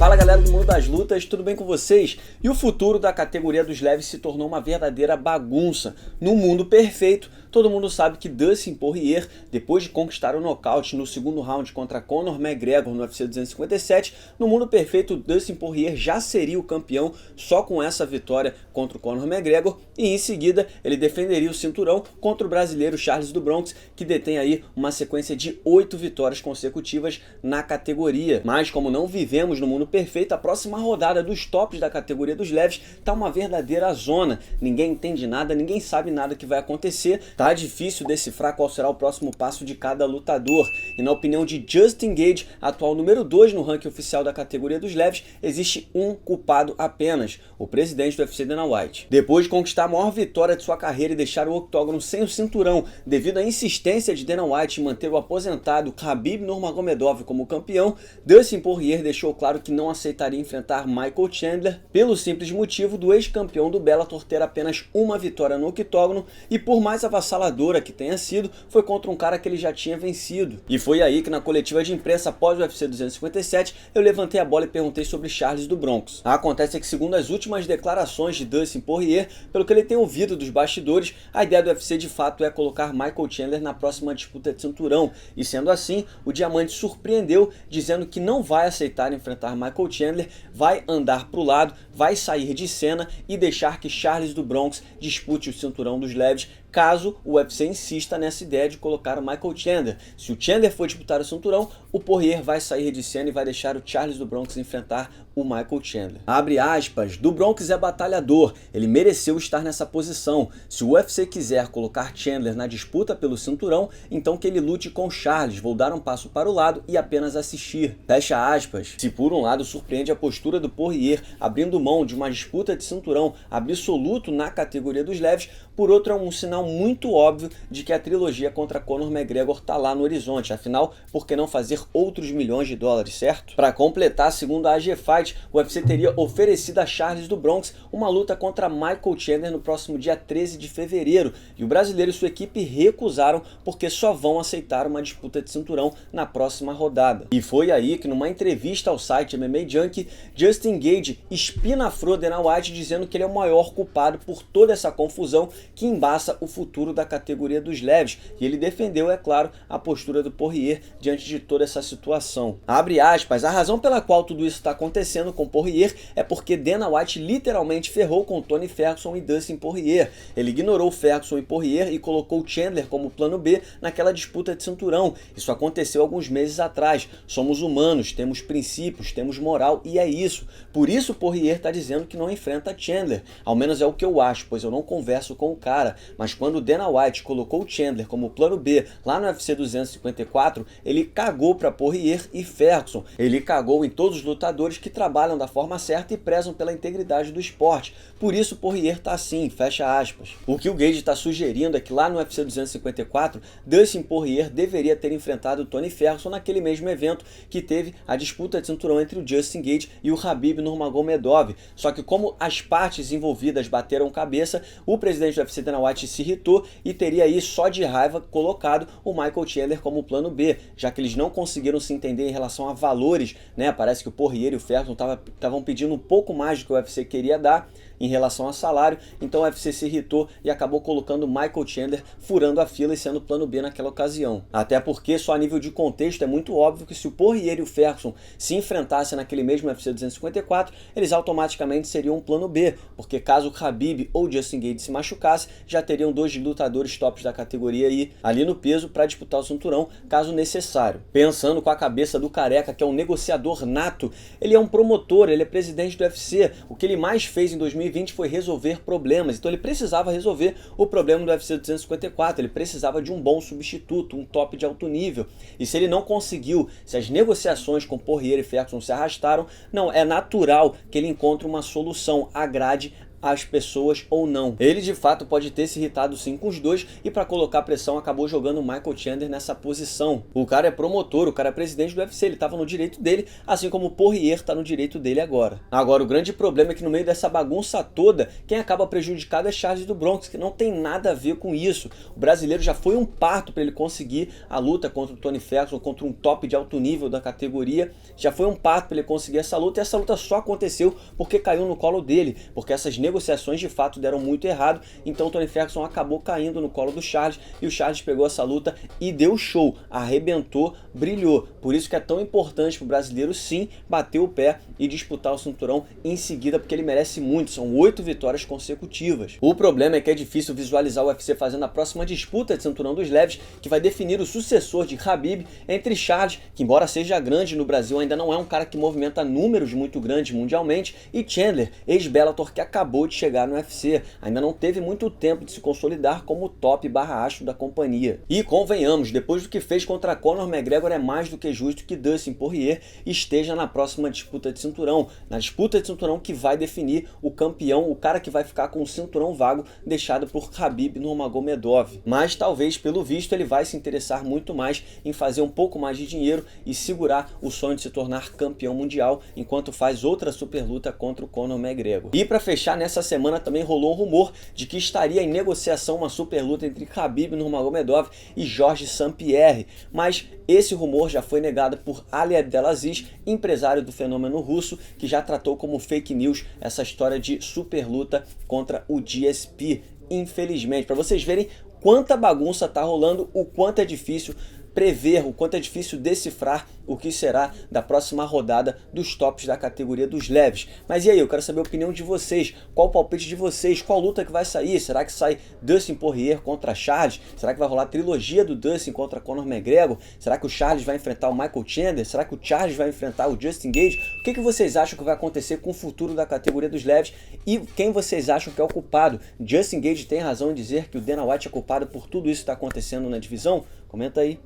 Fala galera do mundo das lutas, tudo bem com vocês? E o futuro da categoria dos leves se tornou uma verdadeira bagunça. No mundo perfeito, todo mundo sabe que Dustin Poirier, depois de conquistar o nocaute no segundo round contra Conor McGregor no UFC 257, no mundo perfeito Dustin Poirier já seria o campeão só com essa vitória contra o Conor McGregor e em seguida ele defenderia o cinturão contra o brasileiro Charles do Bronx, que detém aí uma sequência de 8 vitórias consecutivas na categoria. Mas como não vivemos no mundo perfeito, a próxima rodada dos tops da categoria dos leves tá uma verdadeira zona. Ninguém entende nada, ninguém sabe nada que vai acontecer. Tá difícil decifrar qual será o próximo passo de cada lutador. E na opinião de Justin Gaethje, atual número 2 no ranking oficial da categoria dos leves, existe um culpado apenas: o presidente do UFC, Dana White. Depois de conquistar a maior vitória de sua carreira e deixar o octógono sem o cinturão devido à insistência de Dana White em manter o aposentado Khabib Nurmagomedov como campeão, Dustin Poirier deixou claro que não aceitaria enfrentar Michael Chandler pelo simples motivo do ex-campeão do Bellator ter apenas uma vitória no octógono e, por mais avassaladora que tenha sido, foi contra um cara que ele já tinha vencido. E foi aí que na coletiva de imprensa após o UFC 257 eu levantei a bola e perguntei sobre Charles do Bronx. Acontece que, segundo as últimas declarações de Dustin Poirier, pelo que ele tem ouvido dos bastidores, a ideia do UFC de fato é colocar Michael Chandler na próxima disputa de cinturão, e sendo assim, o Diamante surpreendeu dizendo que não vai aceitar enfrentar Michael Chandler, vai andar pro lado, vai sair de cena e deixar que Charles do Bronx dispute o cinturão dos leves, caso o UFC insista nessa ideia de colocar o Michael Chandler. Se o Chandler for disputar o cinturão, o Poirier vai sair de cena e vai deixar o Charles do Bronx enfrentar o Michael Chandler. Abre aspas, do Bronx é batalhador, ele mereceu estar nessa posição. Se o UFC quiser colocar Chandler na disputa pelo cinturão, então que ele lute com Charles, vou dar um passo para o lado e apenas assistir. Fecha aspas. Se por um lado surpreende a postura do Poirier, abrindo mão de uma disputa de cinturão absoluto na categoria dos leves, por outro é um sinal muito óbvio de que a trilogia contra Conor McGregor tá lá no horizonte. Afinal, por que não fazer outros milhões de dólares, certo? Para completar, segundo a AG Fight, o UFC teria oferecido a Charles do Bronx uma luta contra Michael Chandler no próximo dia 13 de fevereiro, e o brasileiro e sua equipe recusaram porque só vão aceitar uma disputa de cinturão na próxima rodada. E foi aí que, numa entrevista ao site MMA Junkie, Justin Gaethje espinafrou Dana White dizendo que ele é o maior culpado por toda essa confusão que embaça o futuro da categoria dos leves, e ele defendeu, é claro, a postura do Poirier diante de toda essa situação. Abre aspas, a razão pela qual tudo isso está acontecendo com Poirier é porque Dana White literalmente ferrou com Tony Ferguson e Dustin Poirier. Ele ignorou Ferguson e Poirier e colocou Chandler como plano B naquela disputa de cinturão. Isso aconteceu alguns meses atrás. Somos humanos, temos princípios, temos moral e é isso. Por isso Poirier está dizendo que não enfrenta Chandler. Ao menos é o que eu acho, pois eu não converso com o cara. Mas quando Dana White colocou Chandler como plano B lá no UFC 254, ele cagou para Poirier e Ferguson. Ele cagou em todos os lutadores que trabalham da forma certa e prezam pela integridade do esporte. Por isso Poirier tá assim, fecha aspas. O que o Gaethje está sugerindo é que lá no UFC 254, Dustin Poirier deveria ter enfrentado Tony Ferguson naquele mesmo evento que teve a disputa de cinturão entre o Justin Gaethje e o Khabib Nurmagomedov. Só que como as partes envolvidas bateram cabeça, o presidente do UFC, Dana White, se irritou e teria aí só de raiva colocado o Michael Chandler como plano B, já que eles não conseguiram se entender em relação a valores, né? Parece que o Poirier e o Ferguson estavam pedindo um pouco mais do que o UFC queria dar em relação a salário, então o UFC se irritou e acabou colocando Michael Chandler furando a fila e sendo plano B naquela ocasião. Até porque, só a nível de contexto, é muito óbvio que se o Poirier e o Ferguson se enfrentassem naquele mesmo UFC 254, eles automaticamente seriam um plano B, porque caso o Khabib ou Justin Gaethje se machucasse, já teriam 2 lutadores tops da categoria aí, ali no peso para disputar o cinturão, caso necessário. Pensando com a cabeça do Careca, que é um negociador nato, ele é um promotor, ele é presidente do UFC, o que ele mais fez em 2020 foi resolver problemas, então ele precisava resolver o problema do UFC 254, ele precisava de um bom substituto, um top de alto nível, e se ele não conseguiu, se as negociações com Poirier e Ferguson se arrastaram, não, é natural que ele encontre uma solução, agrade as pessoas ou não. Ele de fato pode ter se irritado sim com os dois e para colocar pressão acabou jogando o Michael Chandler nessa posição. O cara é promotor, o cara é presidente do UFC, ele estava no direito dele, assim como o Poirier está no direito dele agora. Agora o grande problema é que no meio dessa bagunça toda, quem acaba prejudicado é Charles do Bronx, que não tem nada a ver com isso. O brasileiro já foi um parto para ele conseguir a luta contra o Tony Ferguson, contra um top de alto nível da categoria, já foi um parto para ele conseguir essa luta, e essa luta só aconteceu porque caiu no colo dele, porque essas negociações de fato deram muito errado, então o Tony Ferguson acabou caindo no colo do Charles, e o Charles pegou essa luta e deu show, arrebentou, brilhou. Por isso que é tão importante para o brasileiro sim bater o pé e disputar o cinturão em seguida, porque ele merece muito, são 8 vitórias consecutivas. O problema é que é difícil visualizar o UFC fazendo a próxima disputa de cinturão dos leves, que vai definir o sucessor de Khabib entre Charles, que embora seja grande no Brasil, ainda não é um cara que movimenta números muito grandes mundialmente, e Chandler, ex-Bellator, que acabou de chegar no UFC, ainda não teve muito tempo de se consolidar como top/astro da companhia. E convenhamos, depois do que fez contra Conor McGregor, é mais do que justo que Dustin Poirier esteja na próxima disputa de cinturão, na disputa de cinturão que vai definir o campeão, o cara que vai ficar com o cinturão vago deixado por Khabib Nurmagomedov. Mas talvez, pelo visto, ele vai se interessar muito mais em fazer um pouco mais de dinheiro e segurar o sonho de se tornar campeão mundial, enquanto faz outra super luta contra o Conor McGregor. E para fechar, nessa semana também rolou um rumor de que estaria em negociação uma super luta entre Khabib Nurmagomedov e Georges St-Pierre, mas esse rumor já foi negado por Ali Abdelaziz, empresário do fenômeno russo, que já tratou como fake news essa história de super luta contra o GSP. Infelizmente, para vocês verem quanta bagunça tá rolando, o quanto é difícil prever, o quanto é difícil decifrar o que será da próxima rodada dos tops da categoria dos leves. Mas e aí, eu quero saber a opinião de vocês, qual o palpite de vocês, qual luta que vai sair? Será que sai Dustin Poirier contra Charles? Será que vai rolar a trilogia do Dustin contra Conor McGregor? Será que o Charles vai enfrentar o Michael Chandler? Será que o Charles vai enfrentar o Justin Gaethje? O que vocês acham que vai acontecer com o futuro da categoria dos leves e quem vocês acham que é o culpado? Justin Gaethje tem razão em dizer que o Dana White é culpado por tudo isso que está acontecendo na divisão? Comenta aí.